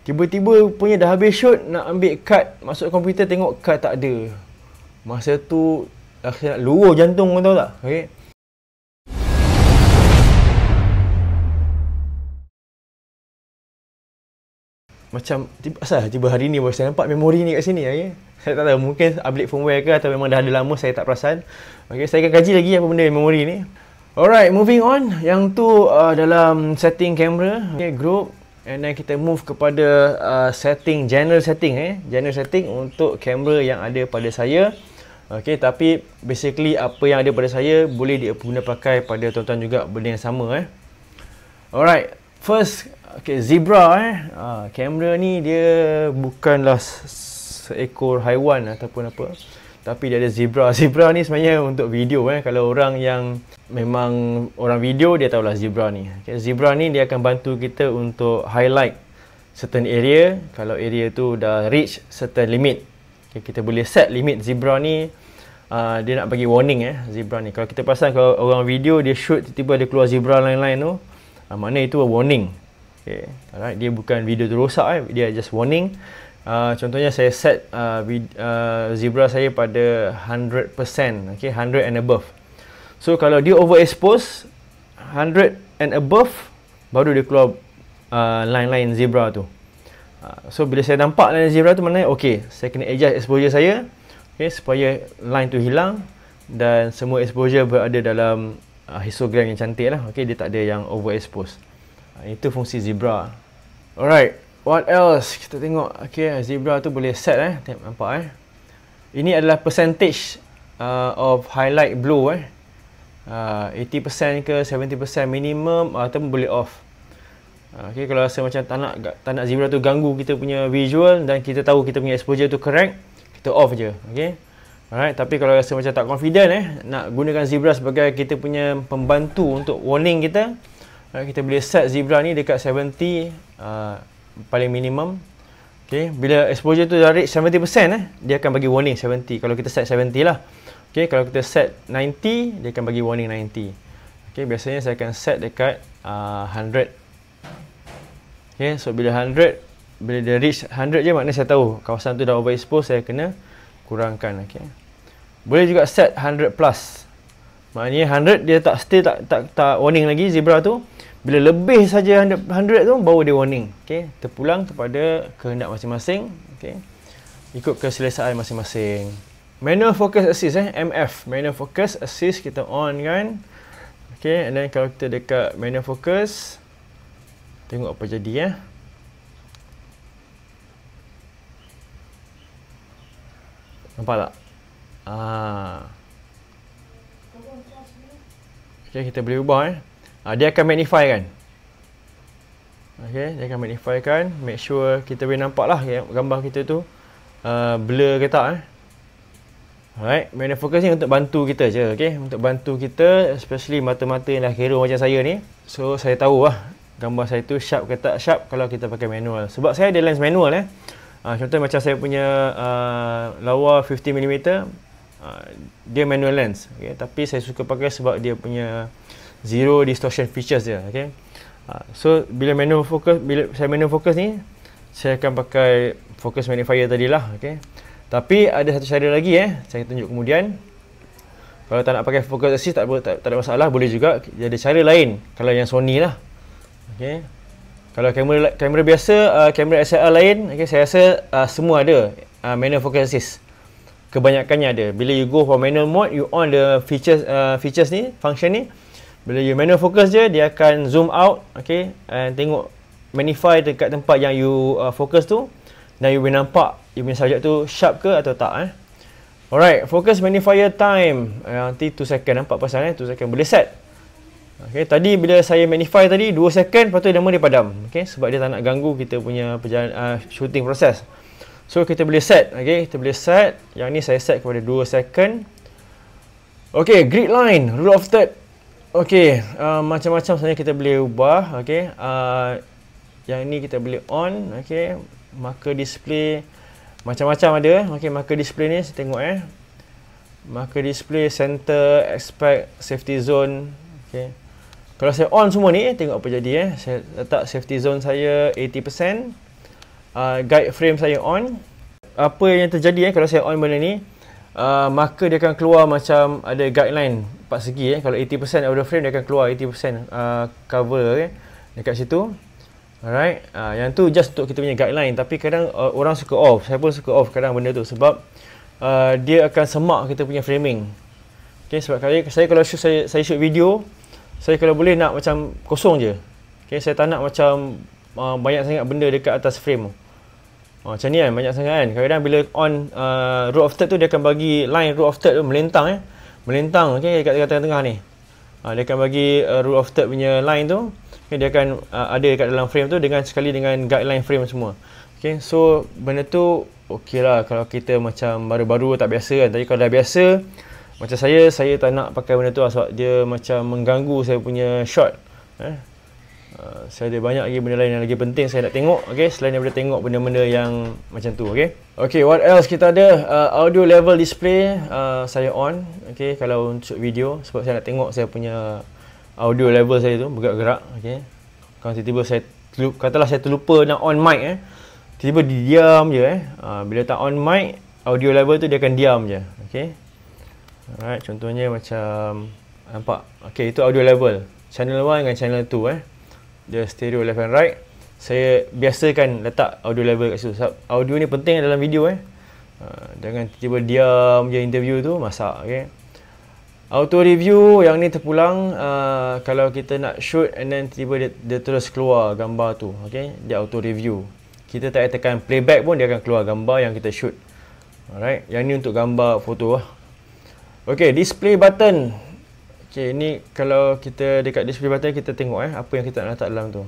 Tiba-tiba punya dah habis shoot, nak ambil card, masuk komputer tengok card tak ada. Masa tu nak luruh jantung, kau tahu tak? Okay. Macam asal tiba hari ni baru saya nampak memori ni kat sini, okay? Saya tak tahu, mungkin update firmware ke atau memang dah ada lama saya tak perasan. Okay, saya akan kaji lagi apa benda memori ni. Alright, moving on. Yang tu dalam setting kamera, okay, group, and then kita move kepada setting, general setting, general setting untuk kamera yang ada pada saya. Okay, tapi basically apa yang ada pada saya boleh diguna pakai pada tuan-tuan juga, benda yang sama. Alright, first, okay, Zebra. Kamera ni dia bukanlah seekor haiwan ataupun apa, tapi dia ada zebra. Zebra ni sebenarnya untuk video. Kalau orang yang memang orang video, dia tahulah zebra ni. Okay, zebra ni dia akan bantu kita untuk highlight certain area. Kalau area tu dah reach certain limit, okay, kita boleh set limit zebra ni. Dia nak bagi warning zebra ni. Kalau kita perasan, kalau orang video dia shoot tiba-tiba ada keluar zebra lain-lain tu, makna itu warning. Okay, alright, dia bukan video tu rosak, dia just warning. Contohnya saya set zebra saya pada 100%, okay, 100 and above. So kalau dia overexpose 100 and above, baru dia keluar line-line zebra tu. So bila saya nampak line zebra tu, maknanya okay, saya kena adjust exposure saya, okay, supaya line tu hilang dan semua exposure berada dalam histogram yang cantik lah. Okay, dia tak ada yang overexpose. Itu fungsi zebra. Alright, what else? Kita tengok. Okay, zebra tu boleh set tengok, nampak ini adalah percentage of highlight blue 80% ke 70% minimum, ataupun boleh off. Okay, kalau rasa macam tak nak zebra tu ganggu kita punya visual dan kita tahu kita punya exposure tu correct, kita off je. Okay. Alright, tapi kalau rasa macam tak confident nak gunakan zebra sebagai kita punya pembantu untuk warning kita, kita boleh set zebra ni dekat 70 paling minimum. Okay, bila exposure tu dah reach 70%, dia akan bagi warning 70. Kalau kita set 70 lah. Okay, kalau kita set 90, dia akan bagi warning 90. Okay, biasanya saya akan set dekat 100. Okay, so bila 100, bila dia reach 100 je, maknanya saya tahu kawasan tu dah overexpose, saya kena kurangkan. Okay, boleh juga set 100 plus. Maknanya 100 dia tak warning lagi zebra tu. Bila lebih saja 100 tu, baru dia warning. Okay, terpulang kepada kehendak masing-masing. Okay, ikut keselesaan masing-masing. Manual Focus Assist MF, Manual Focus Assist kita on kan. Okay, and then kalau kita dekat Manual Focus, tengok apa jadi nampak tak? Okay, kita boleh ubah dia akan magnify kan. Okay, dia akan magnify kan, make sure kita boleh nampak lah gambar kita tu blur ke tak. Alright, manual focus ni untuk bantu kita je, okay? Untuk bantu kita, especially mata-mata yang dah hero macam saya ni. So, saya tahu lah gambar saya tu sharp ke tak sharp kalau kita pakai manual. Sebab saya ada lens manual contoh macam saya punya lawa 50mm, dia manual lens, okay? Tapi saya suka pakai sebab dia punya zero distortion features dia, okay? So, bila saya manual focus ni, saya akan pakai focus magnifier tadi lah, okay? Tapi ada satu cara lagi saya tunjuk kemudian. Kalau tak nak pakai focus assist, tak ada masalah, boleh juga. Dia ada cara lain kalau yang Sony lah. Okay. Kalau kamera biasa, kamera SLR lain, okay, saya rasa semua ada manual focus assist. Kebanyakannya ada. Bila you go for manual mode, you on the features ni, function ni. Bila you manual focus je, dia akan zoom out, okay, and tengok magnify dekat tempat yang you focus tu, dan you boleh nampak you punya subjek tu sharp ke atau tak. Alright, focus magnifier time nanti 2 second, nampak pasal 2 second boleh set. Okay, tadi bila saya magnify tadi 2 second, lepas tu nama dia padam, okay, sebab dia tak nak ganggu kita punya perjalanan shooting proses. So kita boleh set, okay, kita boleh set. Yang ni saya set kepada 2 second. Okay, grid line, rule of third. Okay, macam-macam sebenarnya kita boleh ubah. Okay, yang ni kita boleh on. Okay, marker display macam-macam ada. Okay, marker display ni saya tengok marker display, center, aspect, safety zone. Okay, kalau saya on semua ni, tengok apa jadi. Saya letak safety zone saya 80%. guide frame saya on, apa yang terjadi kalau saya on benda ni, maka dia akan keluar macam ada guideline 4 segi. Kalau 80% of the frame, dia akan keluar 80% cover dekat situ. Alright, yang tu just untuk kita punya guideline. Tapi kadang orang suka off, saya pun suka off kadang benda tu, sebab dia akan semak kita punya framing. Okay, sebab saya kalau shoot, saya shoot video, saya kalau boleh nak macam kosong je. Okay, saya tak nak macam banyak sangat benda dekat atas frame. Macam ni kan, banyak sangat kan. Kadang-kadang bila on root of third tu, dia akan bagi line root of third tu melentang melentang, okay, dekat tengah-tengah ni. Dia akan bagi root of third punya line tu, okay, dia akan ada dekat dalam frame tu dengan sekali dengan guideline frame semua. Okay, so benda tu okey lah kalau kita macam baru-baru tak biasa kan. Tapi kalau dah biasa, macam saya tak nak pakai benda tu lah, sebab dia macam mengganggu saya punya shot. Saya ada banyak lagi benda lain yang lagi penting saya nak tengok, okay, selain daripada tengok benda-benda yang macam tu. Okay, what else kita ada? Audio level display saya on, okay, kalau untuk video, sebab saya nak tengok saya punya audio level saya tu bergerak-gerak. Okay, kalau tiba-tiba saya katalah saya terlupa nak on mic, tiba-tiba diam je. Bila tak on mic, audio level tu dia akan diam je. Okay, alright, contohnya macam nampak, okay, itu audio level channel 1 dengan channel 2. Dia stereo left and right. Saya biasakan letak audio level kat situ, sebab audio ni penting dalam video. Jangan tiba-tiba diam je interview tu, masak. Okay, auto review yang ni terpulang kalau kita nak shoot and then tiba-tiba dia terus keluar gambar tu. Okay, dia auto review, kita tak tekan playback pun dia akan keluar gambar yang kita shoot. Alright, yang ni untuk gambar foto lah. Okay, display button. Okay, ni kalau kita dekat display button, kita tengok apa yang kita nak letak dalam tu.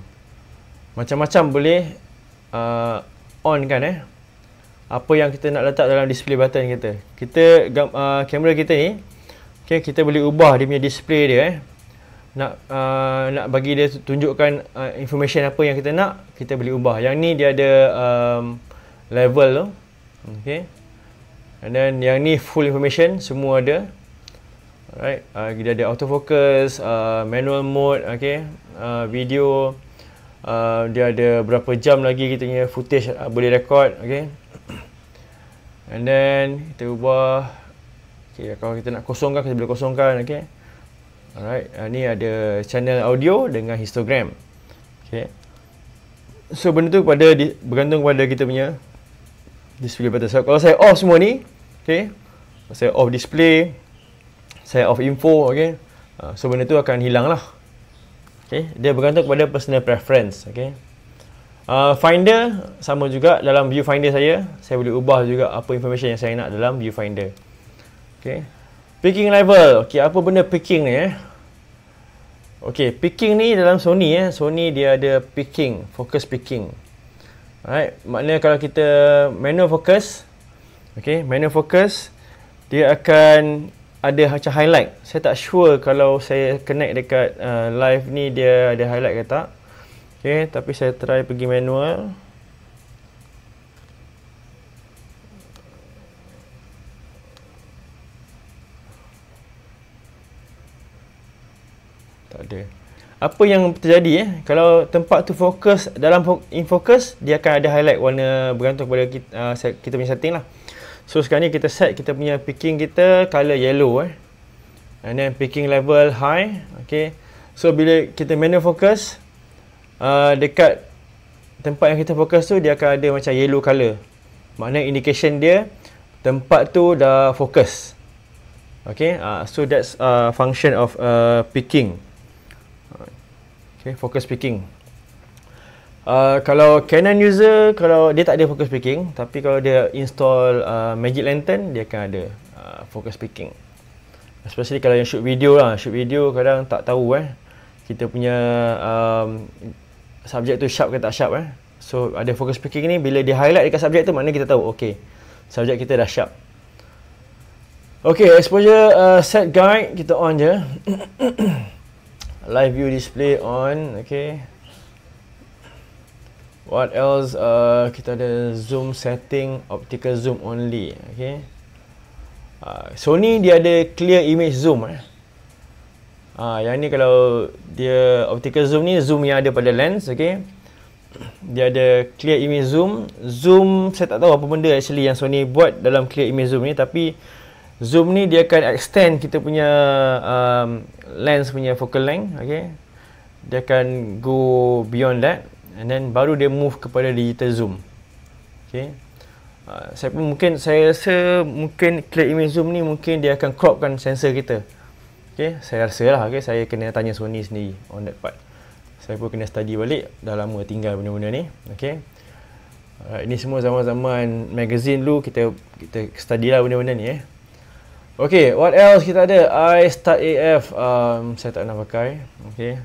Macam-macam boleh on kan. Apa yang kita nak letak dalam display button kita. Kamera kita ni, okay, kita boleh ubah dia punya display dia. Nak bagi dia tunjukkan information apa yang kita nak, kita boleh ubah. Yang ni dia ada level tu. Okay, and then yang ni full information, semua ada. Alright, dia ada autofocus, manual mode, okay, video, dia ada berapa jam lagi kita punya footage boleh record, okay. And then kita ubah, okay, kalau kita nak kosongkan, kita boleh kosongkan, okay. Alright, ni ada channel audio dengan histogram, okay. So benda tu bergantung pada kita punya display button. So kalau saya off semua ni, okay, saya off display, saya off info, okay, so benda tu akan hilang lah. Okay, dia bergantung kepada personal preference. Okay, finder sama juga, dalam viewfinder saya boleh ubah juga apa information yang saya nak dalam viewfinder. Okay, picking level. Okay, apa benda picking ni? Okay, picking ni dalam Sony Sony dia ada picking, focus picking. Alright, maknanya kalau kita manual focus, okay, manual focus, dia akan ada macam highlight. Saya tak sure kalau saya connect dekat live ni dia ada highlight ke tak. Okay, tapi saya try pergi manual. Tak ada. Apa yang terjadi kalau tempat tu fokus, dalam in focus, dia akan ada highlight warna bergantung kepada kita punya setting lah. So sekarang ni kita set kita punya picking kita color yellow and then picking level high. Okay, so bila kita manual focus, dekat tempat yang kita fokus tu dia akan ada macam yellow color, maknanya indication dia tempat tu dah fokus. Okay, so that's function of picking. Okay, focus picking. Kalau Canon user, kalau dia tak ada focus picking, tapi kalau dia install Magic Lantern, dia akan ada focus picking. Especially kalau yang shoot video lah. Shoot video kadang tak tahu kita punya subjek tu sharp ke tak sharp. So ada focus picking ni, bila dia highlight dekat subjek tu, maknanya kita tahu okay, subjek kita dah sharp. Okay, exposure set guide kita on je. Live view display on. Okay, what else? Kita ada zoom setting, optical zoom only. Okay, Sony dia ada clear image zoom. Yang ni kalau dia optical zoom ni, zoom yang ada pada lens. Okay, dia ada clear image zoom. Zoom saya tak tahu apa benda actually yang Sony buat dalam clear image zoom ni, tapi zoom ni dia akan extend kita punya lens punya focal length, okay. Dia akan go beyond that, and then baru dia move kepada digital zoom, okay. Saya rasa mungkin clear image zoom ni mungkin dia akan cropkan sensor kita, okay. Saya rasa lah, okay. Saya kena tanya Sony sendiri on that part. Saya pun kena study balik, dah lama tinggal benda-benda ni, okay. Ini semua zaman-zaman magazine dulu kita study lah benda-benda ni, okay, what else kita ada? iStart AF, saya tak nak pakai, okay.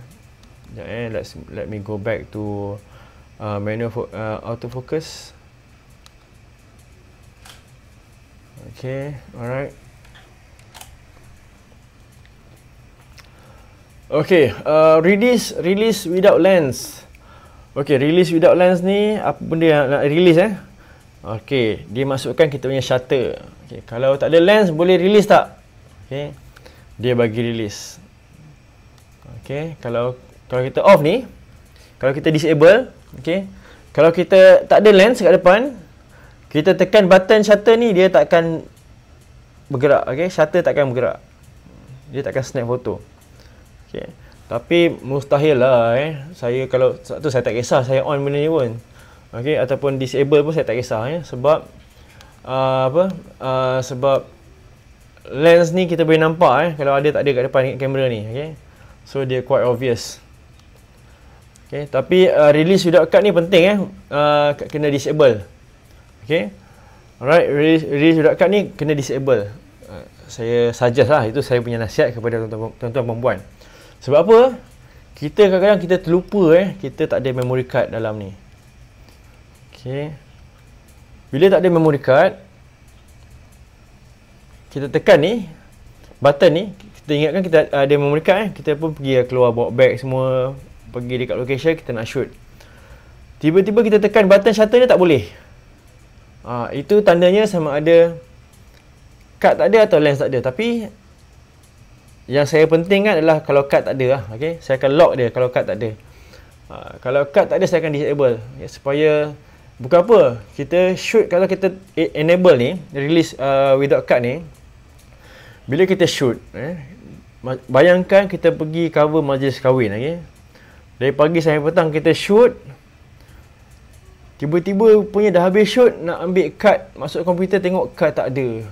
Sekejap, let me go back to manual autofocus. Okay, alright. Okay, release without lens. Okay, release without lens ni apa benda yang nak release Okay, dia masukkan kita punya shutter. Okay, kalau tak ada lens boleh release tak? Okay, dia bagi release. Okay, kalau kita off ni, kalau kita disable, okay, kalau kita tak ada lens kat depan, kita tekan button shutter ni, dia takkan bergerak, okay, shutter takkan bergerak, dia takkan snap foto, okay. Tapi mustahil lah, saya kalau tu saya tak kisah, saya on benda ni pun, okay, ataupun disable pun saya tak kisah, sebab sebab lens ni kita boleh nampak, kalau ada tak ada kat depan kamera ni, okay. So dia quite obvious. Okay, tapi release without cut ni penting, kena disable. Okay, alright, release without cut ni kena disable. Saya suggest lah, itu saya punya nasihat kepada tuan-tuan perempuan. Sebab apa? Kita kadang-kadang kita terlupa, kita tak ada memory card dalam ni. Okay, bila tak ada memory card, kita tekan ni button ni, kita ingatkan kita ada memory card, kita pun pergi keluar bawa bag semua, pergi dekat location kita nak shoot. Tiba-tiba kita tekan button shutter ni tak boleh. Itu tandanya sama ada cut tak ada atau lens tak ada. Tapi yang saya pentingkan adalah kalau cut tak ada lah, okay? Saya akan lock dia kalau cut tak ada. Kalau cut tak ada saya akan disable, okay? Supaya bukan apa, kita shoot, kalau kita enable ni, release without cut ni, bila kita shoot, bayangkan kita pergi cover majlis kahwin, okay? Dari pagi sampai petang kita shoot, tiba-tiba punya dah habis shoot, nak ambil cut, masuk komputer tengok cut tak ada.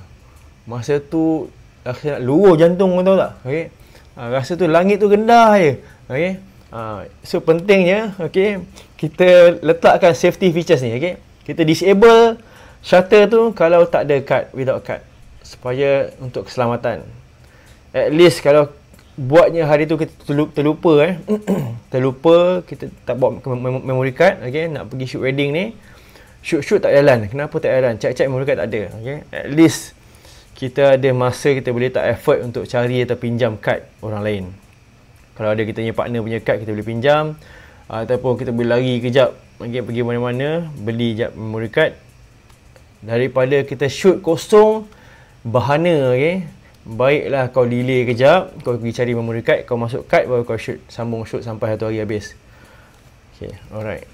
Masa tu rasa nak luruh jantung, kau tahu tak? Okay? Rasa tu langit tu rendah je. Okay? So pentingnya, okay, kita letakkan safety features ni, okay? Kita disable shutter tu kalau tak ada cut, without cut, supaya untuk keselamatan. At least kalau buatnya hari tu kita terlupa, terlupa, kita tak bawa memory card, okay, nak pergi shoot wedding ni, shoot tak jalan. Kenapa tak jalan? Cek memory card tak ada, okay? At least kita ada masa, kita boleh tak effort untuk cari atau pinjam card orang lain. Kalau ada kita punya partner punya card, kita boleh pinjam, ataupun kita boleh lari kejap, okay, pergi mana-mana, beli jap memory card, daripada kita shoot kosong bahana, okay? Baiklah kau delay kejap, kau pergi cari memory card, kau masuk card, baru kau shoot, sambung shoot sampai satu hari habis. Okay, alright.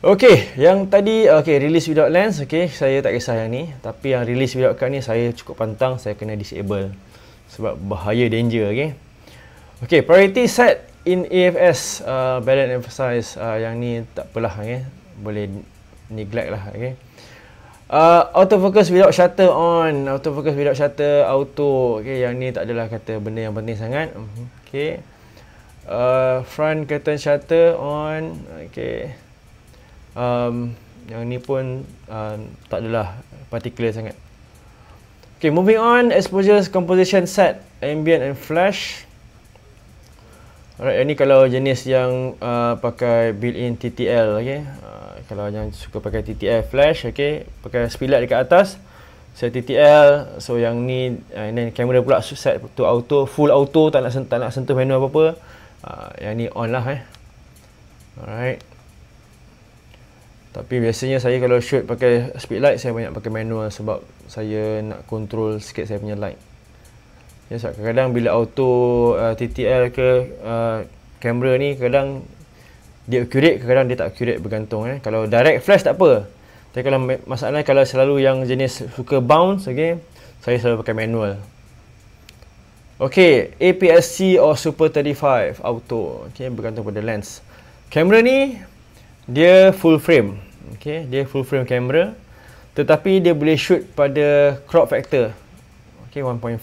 Okay, yang tadi, okay, release without lens, okay, saya tak kisah yang ni. Tapi yang release without cut ni, saya cukup pantang, saya kena disable. Sebab bahaya, danger, okay. Okay, priority set in AFS, balance emphasize, yang ni tak apalah, okay. Boleh neglect lah, okay. Autofocus without shutter on, autofocus without shutter auto, okay, yang ni tak adalah kata benda yang penting sangat, okay. Front curtain shutter on, okay. Yang ni pun tak adalah particular sangat. Okay, moving on, exposure composition set, ambient and flash. Alright, ini kalau jenis yang pakai built-in TTL, okay. Kalau yang suka pakai TTL flash, okay, pakai speedlight dekat atas, set TTL. So yang ni, and then kamera pula set to auto, full auto, tak nak sentuh menu apa-apa. Yang ni on lah, alright. Tapi biasanya saya kalau shoot pakai speedlight, saya banyak pakai manual sebab saya nak control sikit saya punya light. Ya, sebab kadang-kadang bila auto TTL ke kamera ni, kadang dia accurate, kadang-kadang dia tak accurate, bergantung Kalau direct flash tak apa. Tapi kalau masalahnya kalau selalu yang jenis suka bounce, okay, saya selalu pakai manual. Okay, APS-C or Super 35 auto, okay, bergantung pada lens. Kamera ni dia full frame, okay, dia full frame kamera, tetapi dia boleh shoot pada crop factor, okay, 1.5.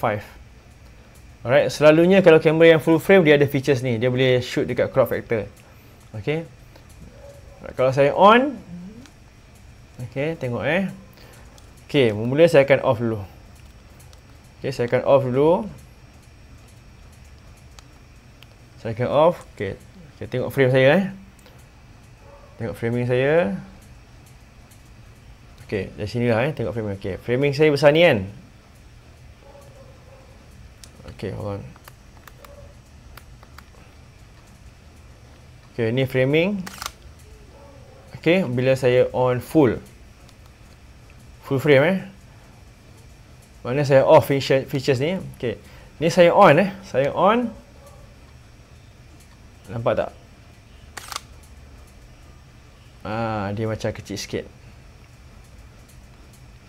Alright, selalunya kalau kamera yang full frame dia ada features ni, dia boleh shoot dekat crop factor. Okay, kalau saya on, okay, tengok okay, mula saya akan off dulu. Okay, saya akan off dulu. Saya akan off. Okay, tengok frame saya tengok framing saya. Okay, dari sini lah tengok framing. Okay, framing saya besar ni kan. Okay, hold on. Okay, ni framing. Okay, bila saya on full frame mana saya off features ni. Okay, ni saya on saya on. Nampak tak? Dia macam kecil sikit.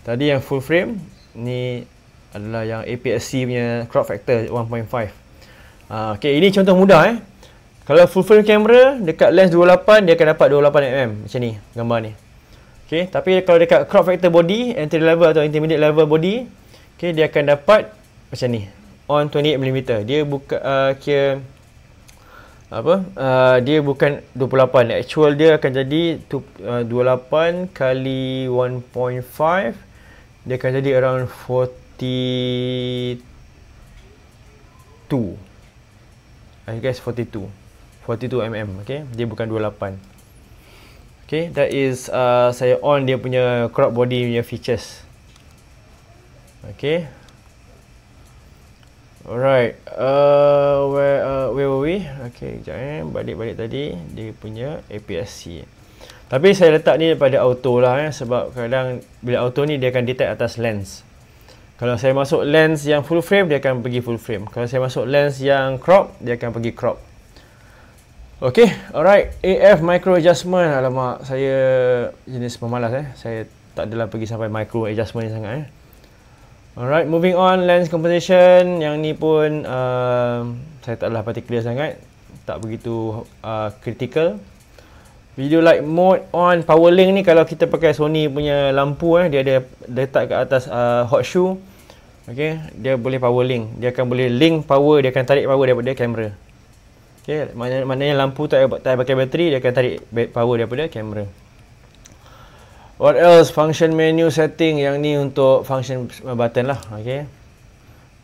Tadi yang full frame, ni adalah yang APS-C punya crop factor 1.5. Okay, ini contoh mudah Kalau full frame kamera dekat lens 28 dia akan dapat 28mm macam ni gambar ni. Okey, tapi kalau dekat crop factor body, entry level atau intermediate level body, okey, dia akan dapat macam ni. On 28mm. Dia bukan kira dia bukan 28. Actual dia akan jadi 28 kali 1.5. Dia akan jadi around 42. I guess 42mm, okay, dia bukan 28. Okay, that is saya on dia punya crop body punya features. Okay, alright, where were we? Okay, sekejap balik tadi dia punya APS-C. Tapi saya letak ni pada auto lah sebab kadang bila auto ni dia akan detect atas lens. Kalau saya masuk lens yang full frame, dia akan pergi full frame. Kalau saya masuk lens yang crop, dia akan pergi crop. Okay, alright. AF micro adjustment. Alamak, saya jenis pemalas saya tak adalah pergi sampai micro adjustment ni sangat Alright, moving on. Lens composition. Yang ni pun saya tak adalah particular sangat. Tak begitu critical. Video light mode on. Power link ni kalau kita pakai Sony punya lampu dia ada letak kat atas hot shoe. Okay, dia boleh power link. Dia akan boleh link power, dia akan tarik power daripada kamera. Okay, maknanya lampu tak pakai bateri, dia akan tarik power daripada kamera. What else? Function menu setting. Yang ni untuk function button lah. Okay,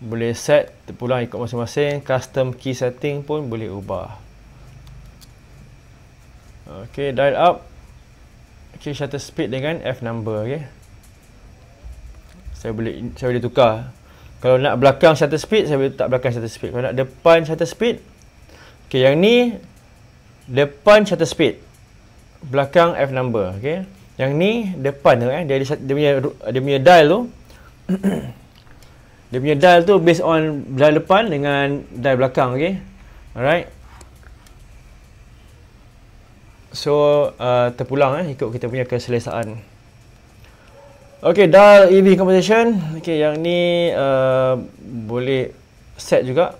boleh set terpulang ikut masing-masing. Custom key setting pun boleh ubah. Okay, dial up. Okay, shutter speed dengan F number. Okay, saya boleh tukar. Kalau nak belakang shutter speed, saya boleh letak belakang shutter speed. Kalau nak depan shutter speed, okay, yang ni depan shutter speed, belakang F number. Okay, yang ni depan tu dia punya dial tu dia punya dial tu based on dial depan dengan dial belakang. Okay, alright. So terpulang ikut kita punya keselesaan. Okay, dial EV composition. Okay, yang ni boleh set juga.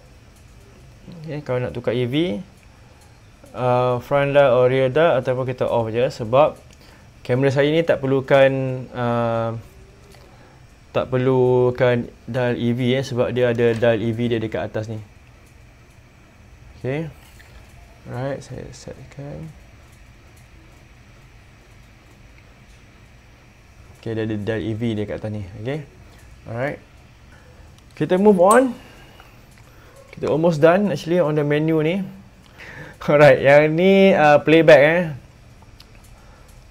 Okay, kalau nak tukar EV, front dial or rear dial, ataupun kita off je sebab kamera saya ni tak perlukan dial EV sebab dia ada dial EV dia dekat atas ni. Okay, alright, saya setkan. Okay, dia ada dial EV dia kat atas ni. Okay, alright, kita move on. Kita almost done actually on the menu ni. Alright, yang ni playback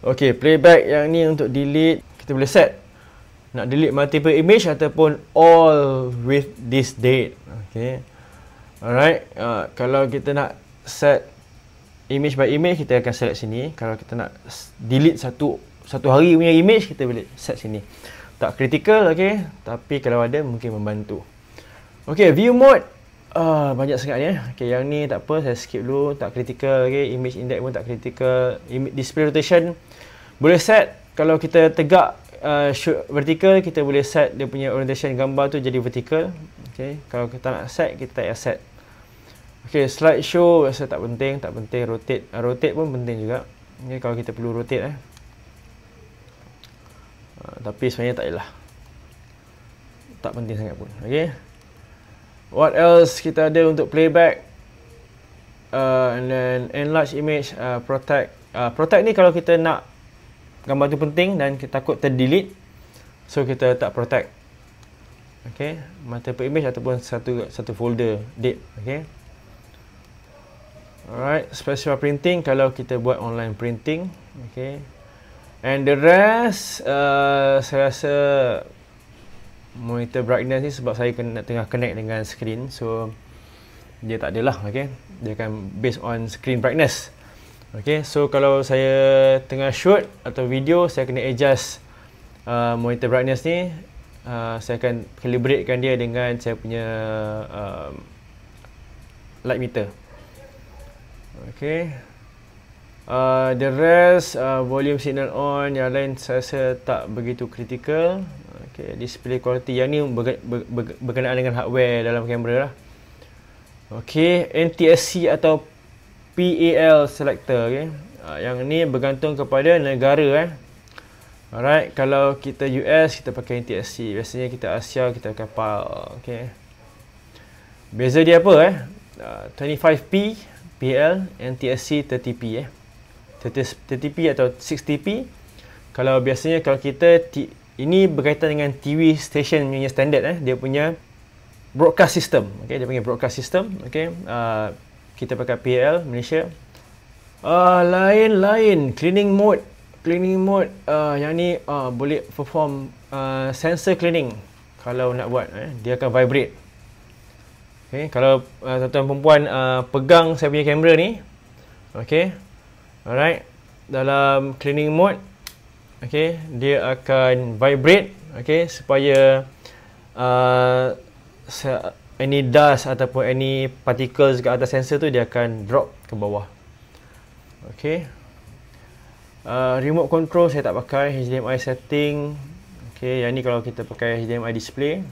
Okay, playback yang ni untuk delete. Kita boleh set nak delete multiple image ataupun all with this date. Okay, alright. Kalau kita nak set image by image, kita akan select sini. Kalau kita nak delete satu hari punya image, kita boleh set sini. Tak critical, okay, tapi kalau ada mungkin membantu. Okay, view mode. banyak sangat ni. Okay, yang ni tak apa, saya skip dulu, tak critical. Okay, image index pun tak critical. Display rotation boleh set. Kalau kita tegak vertical, kita boleh set dia punya orientation gambar tu jadi vertical. Okay, kalau kita nak set, kita tak payah set. Okay, slideshow rasa tak penting. Rotate pun penting juga. Okay, kalau kita perlu rotate tapi sebenarnya tak adalah, tak penting sangat pun. Okay, what else kita ada untuk playback, and then enlarge image, protect ni kalau kita nak gambar tu penting dan kita takut terdelete, so kita tak protect. Okay, multiple image ataupun satu folder date. Okay, alright, special printing kalau kita buat online printing. Okay, and the rest saya rasa monitor brightness ni sebab saya tengah connect dengan screen, so dia tak adalah. Okay, dia akan based on screen brightness. Okay, so kalau saya tengah shoot atau video, saya kena adjust monitor brightness ni. Saya akan calibratekan dia dengan saya punya light meter. Okay, the rest volume signal on, yang lain saya rasa tak begitu critical. Okay, display quality yang ni berkenaan dengan hardware dalam kamera lah. Okay, NTSC atau PAL selector. Okay, yang ni bergantung kepada negara. Alright, kalau kita US kita pakai NTSC, biasanya kita Asia kita pakai PAL. Okay, beza dia apa 25p PAL, NTSC 30p 30p atau 60p. Kalau biasanya kalau kita ini berkaitan dengan TV station punya standard dia punya broadcast system. Okay, dia punya broadcast system. Okay, kita pakai PAL Malaysia. Lain cleaning mode. Yang ni boleh perform sensor cleaning. Kalau nak buat dia akan vibrate. Okay, kalau tuan-tuan perempuan pegang saya punya kamera ni, okay, alright, dalam cleaning mode, okay, dia akan vibrate. Okay, supaya any dust ataupun any particles ke atas sensor tu dia akan drop ke bawah. Okay, remote control saya tak pakai. HDMI setting. Okay, yang ni kalau kita pakai HDMI display.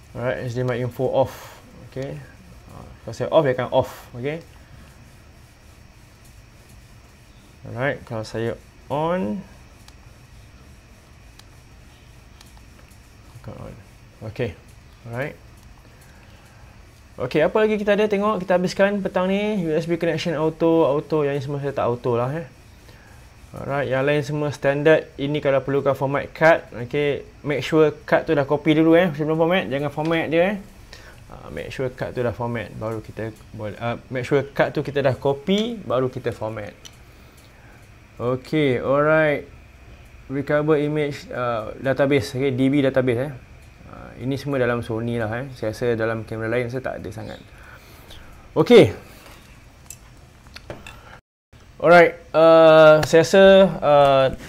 Alright, HDMI info off. Okay, kalau saya off dia akan off. Okay, alright, kalau saya on akan on. Okay, alright. Okay, apa lagi kita ada tengok? Kita habiskan petang ni USB connection auto. Yang ni semua saya tak auto lah. Alright, yang lain semua standard. Ini kalau perlukan format card. Okay, make sure card tu dah copy dulu sebelum format. Jangan format dia make sure card tu dah format baru kita boleh make sure card tu kita dah copy baru kita format. Okay, alright. Recover image database. Okay, DB database ini semua dalam Sony lah. Saya rasa dalam kamera lain saya tak ada sangat. Okay, alright, saya rasa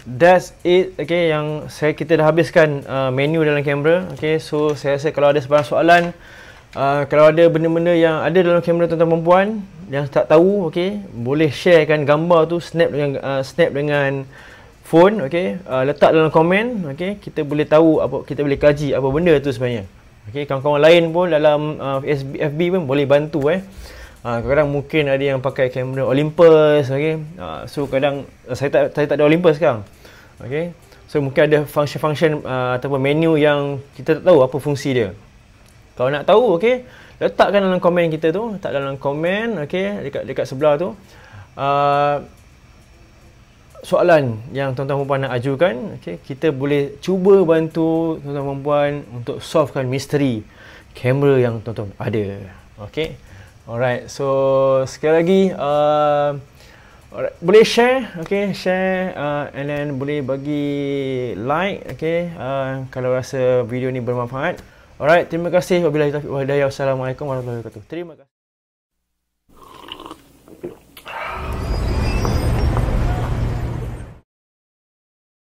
that's it. Okay, yang kita dah habiskan menu dalam kamera. Okay, so saya rasa kalau ada sebarang soalan, kalau ada benda-benda yang ada dalam kamera tuan-tuan perempuan yang tak tahu, okay, boleh sharekan gambar tu, snap dengan phone. Okay, letak dalam komen. Okay, kita boleh tahu apa, kita boleh kaji apa benda tu sebenarnya. Okay, kawan-kawan lain pun dalam FB pun boleh bantu. Kadang-kadang mungkin ada yang pakai kamera Olympus. Okay, so kadang saya tak ada Olympus sekarang. Okay, so mungkin ada function ataupun menu yang kita tak tahu apa fungsi dia. Kalau nak tahu, okay, letakkan dalam komen kita tu, letak dalam komen. Okay, dekat sebelah tu soalan yang tuan-tuan perempuan nak ajukan. Okay, kita boleh cuba bantu tuan-tuan perempuan untuk solvekan misteri kamera yang tuan-tuan ada. Okay, alright, so sekali lagi alright, boleh share. Okay, share and then boleh bagi like. Okay, kalau rasa video ni bermanfaat. Alright, terima kasih. Wabillahi taufiq wal hidayah. Wassalamualaikum warahmatullahi wabarakatuh. Terima kasih.